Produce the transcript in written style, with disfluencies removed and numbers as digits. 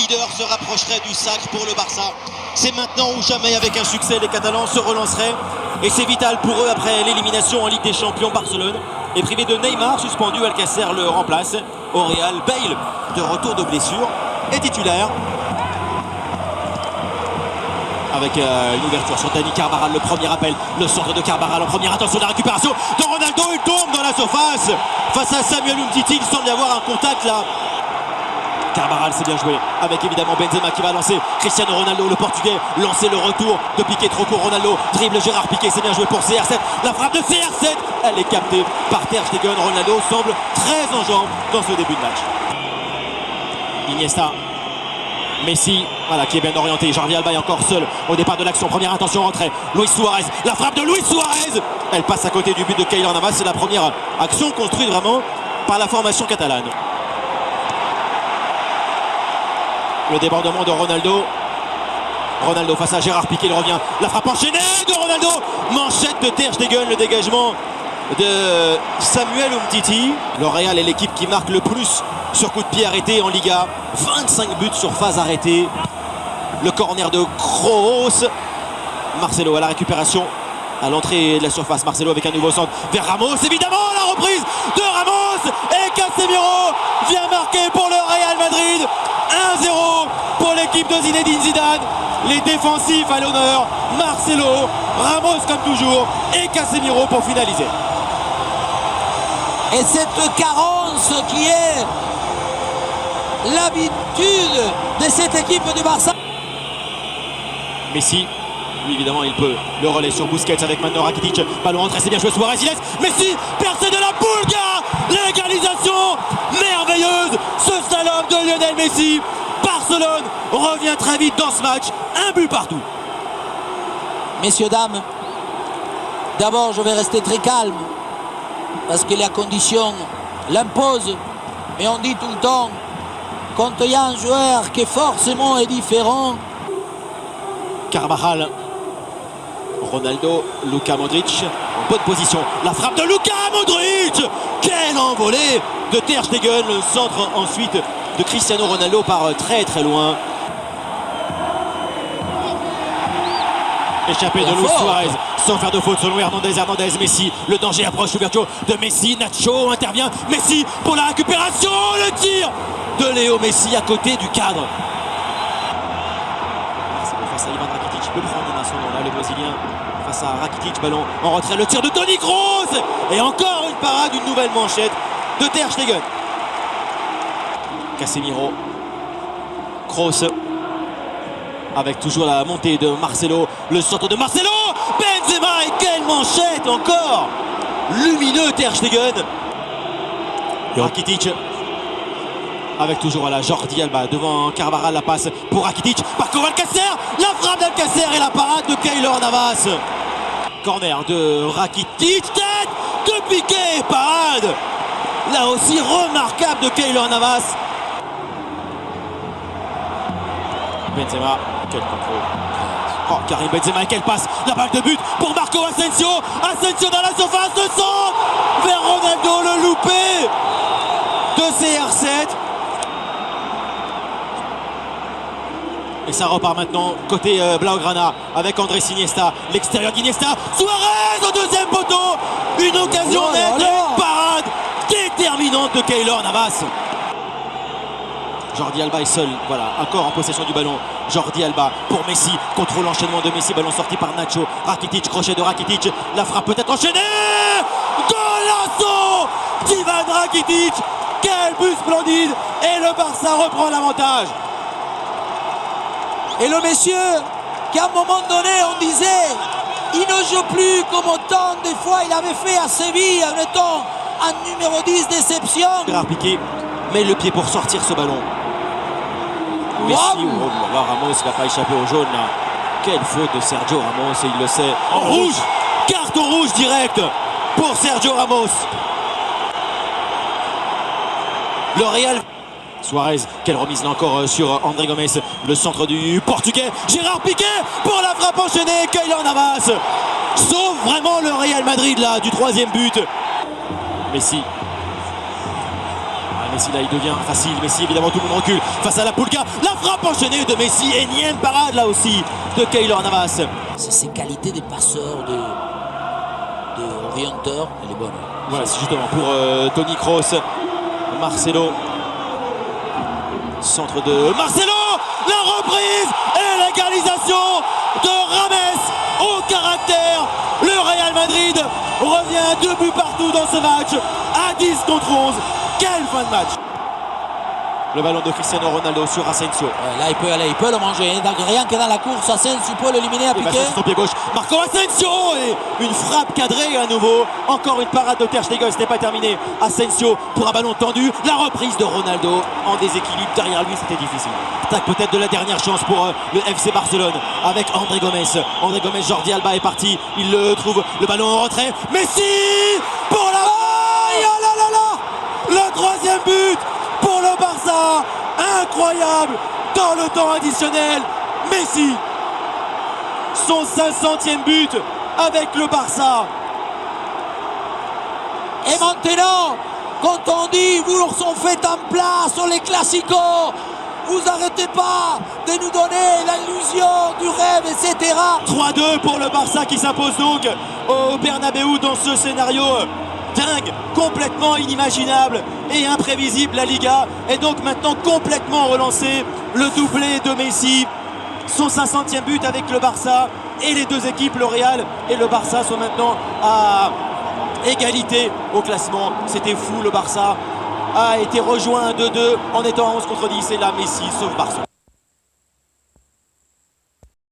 leader se rapprocherait du sacre pour le Barça. C'est maintenant ou jamais. Avec un succès, les Catalans se relanceraient. Et c'est vital pour eux après l'élimination en Ligue des Champions. Barcelone est privé de Neymar, suspendu. Alcacer le remplace au Real. Bale, de retour de blessure, est titulaire. Avec une ouverture sur Dani Carvajal, le premier appel, le centre de Carvajal en première, attention à la récupération de Ronaldo, il tombe dans la surface face à Samuel Umtiti. Il semble y avoir un contact là. Carvajal, c'est bien joué, avec évidemment Benzema qui va lancer Cristiano Ronaldo, le portugais, lancer le retour de Piqué, trop court, Ronaldo dribble Gérard Piqué, c'est bien joué pour CR7, la frappe de CR7, elle est captée par Ter Stegen. Ronaldo semble très en jambes dans ce début de match. Iniesta, Messi, voilà, qui est bien orienté. Jordi Alba est encore seul au départ de l'action. Première intention, rentrée. Luis Suarez, la frappe de Luis Suarez. Elle passe à côté du but de Keylor Navas. C'est la première action construite vraiment par la formation catalane. Le débordement de Ronaldo. Ronaldo face à Gérard Piqué, il revient. La frappe enchaînée de Ronaldo. Manchette de Ter Stegen, le dégagement de Samuel Umtiti. Le Real est l'équipe qui marque le plus sur coup de pied arrêté en Liga. 25 buts sur phase arrêtée. Le corner de Kroos. Marcelo à la récupération à l'entrée de la surface. Marcelo avec un nouveau centre vers Ramos. Évidemment la reprise de Ramos. Et Casemiro vient marquer pour le Real Madrid. 1-0 pour l'équipe de Zinedine Zidane. Les défensifs à l'honneur. Marcelo, Ramos comme toujours et Casemiro pour finaliser. Et cette carence qui est l'habitude de cette équipe du Barça. Messi, lui évidemment il peut le relais sur Busquets avec maintenant Rakitic. Ballon rentré, c'est bien joué, Suarez, il laisse Messi percé de la Pulga. L'égalisation merveilleuse, ce slalom de Lionel Messi. Barcelone revient très vite dans ce match, un but partout. Messieurs, dames, d'abord je vais rester très calme parce que la condition l'impose. Mais on dit tout le temps, quand il y a un joueur qui forcément est différent. Carvajal, Ronaldo, Luka Modric en bonne position. La frappe de Luka Modric. Quelle envolée de Ter Stegen. Le centre ensuite de Cristiano Ronaldo par très très loin. Échappé de Luis Suarez sans faire de faute selon Hernandez. Messi, le danger approche, l'ouverture de Messi. Nacho intervient. Messi pour la récupération. Le tir de Léo Messi à côté du cadre. Face à Ivan Rakitic, il peut prendre un ascendant là, le Brésilien. Face à Rakitic, ballon en retrait. Le tir de Toni Kroos. Et encore une parade, une nouvelle manchette de Ter Stegen. Casemiro. Kroos. Avec toujours la montée de Marcelo. Le centre de Marcelo. Benzema et quelle manchette encore. Lumineux Ter Stegen. Rakitic. Avec toujours à la Jordi Alba devant Carvajal, la passe pour Rakitic. Marco Alcacer. La frappe d'Alcacer et la parade de Keylor Navas. Corner de Rakitic. Tête de Piqué. Parade. Là aussi remarquable de Keylor Navas. Benzema, quel contrôle. Oh, Karim Benzema, quelle passe. La balle de but pour Marco Asensio. Asensio dans la surface, de centre vers Ronaldo, le loupé de CR7. Et ça repart maintenant côté Blaugrana avec Andrés Iniesta. L'extérieur d'Iniesta. Suarez au deuxième poteau. Une occasion nette, une parade déterminante de Keylor Navas. Jordi Alba est seul, voilà, encore en possession du ballon. Jordi Alba pour Messi, contrôle l'enchaînement de Messi, ballon sorti par Nacho. Rakitic, crochet de Rakitic, la frappe peut-être enchaînée. Golazo d'Ivan Rakitic. Quel but splendide. Et le Barça reprend l'avantage. Et le monsieur qui à un moment donné on disait il ne joue plus comme autant de fois il avait fait à Séville en étant un numéro 10 déception. Gérard Piqué met le pied pour sortir ce ballon. Messi, oh là, Ramos ne va pas échapper au jaune là. Quelle faute de Sergio Ramos et il le sait. En rouge, carton rouge direct pour Sergio Ramos. Le Real. Suarez, quelle remise là encore sur André Gomes. Le centre du portugais. Gérard Piqué pour la frappe enchaînée. Keylor Navas sauve vraiment le Real Madrid là du troisième but. Messi. Messi là il devient facile. Messi évidemment, tout le monde recule face à la Pulga. La frappe enchaînée de Messi. Énième parade là aussi de Keylor Navas. C'est ses qualités de passeur, de orienteur, elle est bonne. Voilà, c'est justement pour Toni Kroos. Marcelo. Centre de Marcelo. La reprise et l'égalisation de Rames au caractère. Le Real Madrid revient 2 buts partout dans ce match à 10 contre 11. Quelle fin de match! Le ballon de Cristiano Ronaldo sur Asensio. Ouais, là il peut le manger, hein. Rien que dans la course, Asensio peut l'éliminer à piquer. Sur son pied gauche, Marco Asensio et une frappe cadrée à nouveau. Encore une parade de Ter Stegen, ce n'est pas terminé. Asensio pour un ballon tendu. La reprise de Ronaldo en déséquilibre derrière lui, c'était difficile. Attaque peut-être de la dernière chance pour le FC Barcelone avec André Gomes. André Gomes, Jordi Alba est parti. Il le trouve, le ballon en retrait. Messi pour la... Oh là là là, le troisième but pour le Barça, incroyable, dans le temps additionnel. Messi, son 500e but avec le Barça. Et maintenant, quand on dit vous leur sont fait en place sur les classicos, vous arrêtez pas de nous donner l'illusion du rêve, etc. 3-2 pour le Barça qui s'impose donc au Bernabéu dans ce scénario dingue, complètement inimaginable et imprévisible. La Liga est donc maintenant complètement relancée. Le doublé de Messi, son 500e but avec le Barça, et les deux équipes, le Real et le Barça, sont maintenant à égalité au classement. C'était fou, le Barça a été rejoint 2-2 en étant à 11 contre 10 et là Messi sauve Barça.